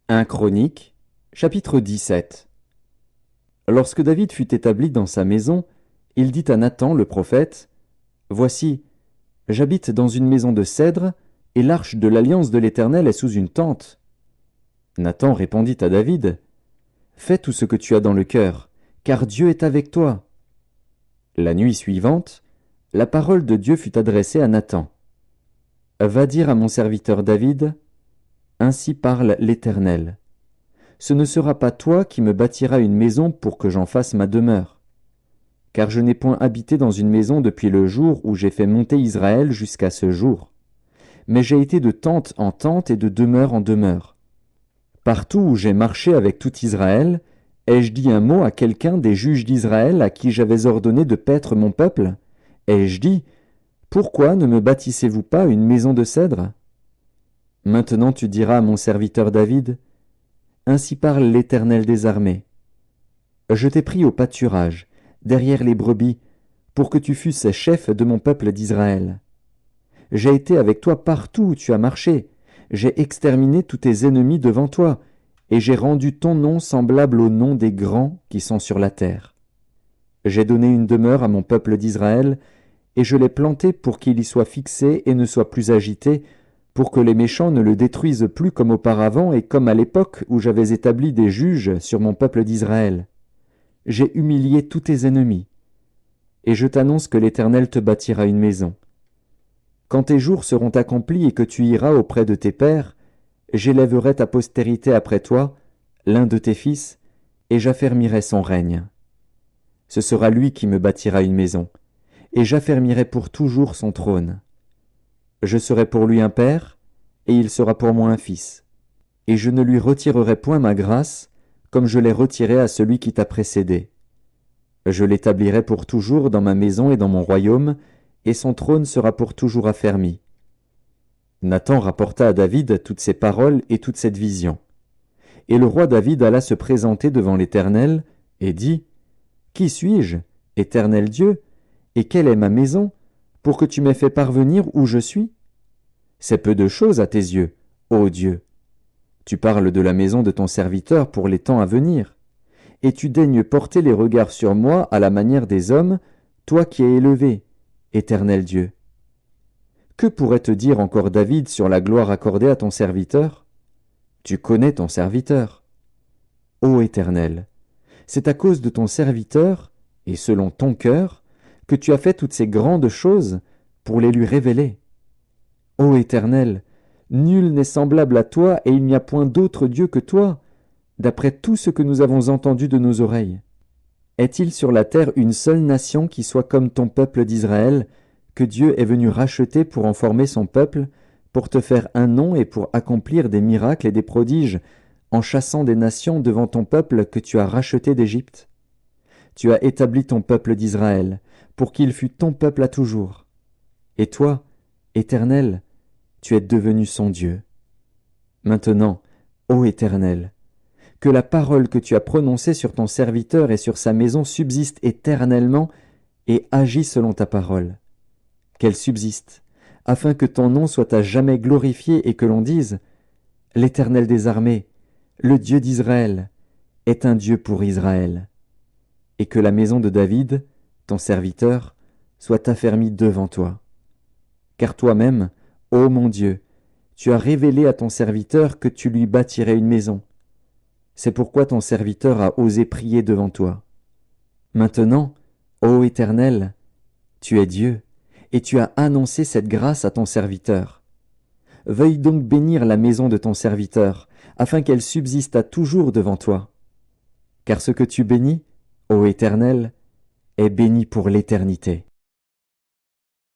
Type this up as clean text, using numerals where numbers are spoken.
1 Chroniques, chapitre 17. Lorsque David fut établi dans sa maison, il dit à Nathan le prophète, « Voici, j'habite dans une maison de cèdre, et l'arche de l'alliance de l'Éternel est sous une tente. » Nathan répondit à David, « Fais tout ce que tu as dans le cœur, car Dieu est avec toi. » La nuit suivante, la parole de Dieu fut adressée à Nathan. « Va dire à mon serviteur David, ainsi parle l'Éternel. Ce ne sera pas toi qui me bâtiras une maison pour que j'en fasse ma demeure. Car je n'ai point habité dans une maison depuis le jour où j'ai fait monter Israël jusqu'à ce jour. Mais j'ai été de tente en tente et de demeure en demeure. Partout où j'ai marché avec tout Israël, ai-je dit un mot à quelqu'un des juges d'Israël à qui j'avais ordonné de paître mon peuple? Ai-je dit, pourquoi ne me bâtissez-vous pas une maison de cèdre? Maintenant tu diras à mon serviteur David, ainsi parle l'Éternel des armées. Je t'ai pris au pâturage, derrière les brebis, pour que tu fusses chef de mon peuple d'Israël. J'ai été avec toi partout où tu as marché, j'ai exterminé tous tes ennemis devant toi, et j'ai rendu ton nom semblable au nom des grands qui sont sur la terre. J'ai donné une demeure à mon peuple d'Israël, et je l'ai planté pour qu'il y soit fixé et ne soit plus agité, pour que les méchants ne le détruisent plus comme auparavant et comme à l'époque où j'avais établi des juges sur mon peuple d'Israël. J'ai humilié tous tes ennemis. Et je t'annonce que l'Éternel te bâtira une maison. Quand tes jours seront accomplis et que tu iras auprès de tes pères, j'élèverai ta postérité après toi, l'un de tes fils, et j'affermirai son règne. Ce sera lui qui me bâtira une maison, et j'affermirai pour toujours son trône. Je serai pour lui un père, et il sera pour moi un fils. Et je ne lui retirerai point ma grâce, comme je l'ai retirée à celui qui t'a précédé. Je l'établirai pour toujours dans ma maison et dans mon royaume, et son trône sera pour toujours affermi. » Nathan rapporta à David toutes ces paroles et toute cette vision. Et le roi David alla se présenter devant l'Éternel, et dit, « Qui suis-je, Éternel Dieu, et quelle est ma maison, pour que tu m'aies fait parvenir où je suis? C'est peu de choses à tes yeux, ô Dieu. Tu parles de la maison de ton serviteur pour les temps à venir, et tu daignes porter les regards sur moi à la manière des hommes, toi qui es élevé, Éternel Dieu. Que pourrait te dire encore David sur la gloire accordée à ton serviteur? Tu connais ton serviteur. Ô Éternel, c'est à cause de ton serviteur, et selon ton cœur, que tu as fait toutes ces grandes choses pour les lui révéler. Ô Éternel, nul n'est semblable à toi et il n'y a point d'autre Dieu que toi, d'après tout ce que nous avons entendu de nos oreilles. Est-il sur la terre une seule nation qui soit comme ton peuple d'Israël, que Dieu est venu racheter pour en former son peuple, pour te faire un nom et pour accomplir des miracles et des prodiges, en chassant des nations devant ton peuple que tu as racheté d'Égypte? Tu as établi ton peuple d'Israël, pour qu'il fût ton peuple à toujours. Et toi, Éternel, tu es devenu son Dieu. Maintenant, ô Éternel, que la parole que tu as prononcée sur ton serviteur et sur sa maison subsiste éternellement et agis selon ta parole. Qu'elle subsiste, afin que ton nom soit à jamais glorifié et que l'on dise « L'Éternel des armées, le Dieu d'Israël, est un Dieu pour Israël. » Et que la maison de David, ton serviteur, soit affermie devant toi. Car toi-même, ô mon Dieu, tu as révélé à ton serviteur que tu lui bâtirais une maison. C'est pourquoi ton serviteur a osé prier devant toi. Maintenant, ô Éternel, tu es Dieu, et tu as annoncé cette grâce à ton serviteur. Veuille donc bénir la maison de ton serviteur, afin qu'elle subsiste à toujours devant toi. Car ce que tu bénis, ô Éternel, est béni pour l'éternité.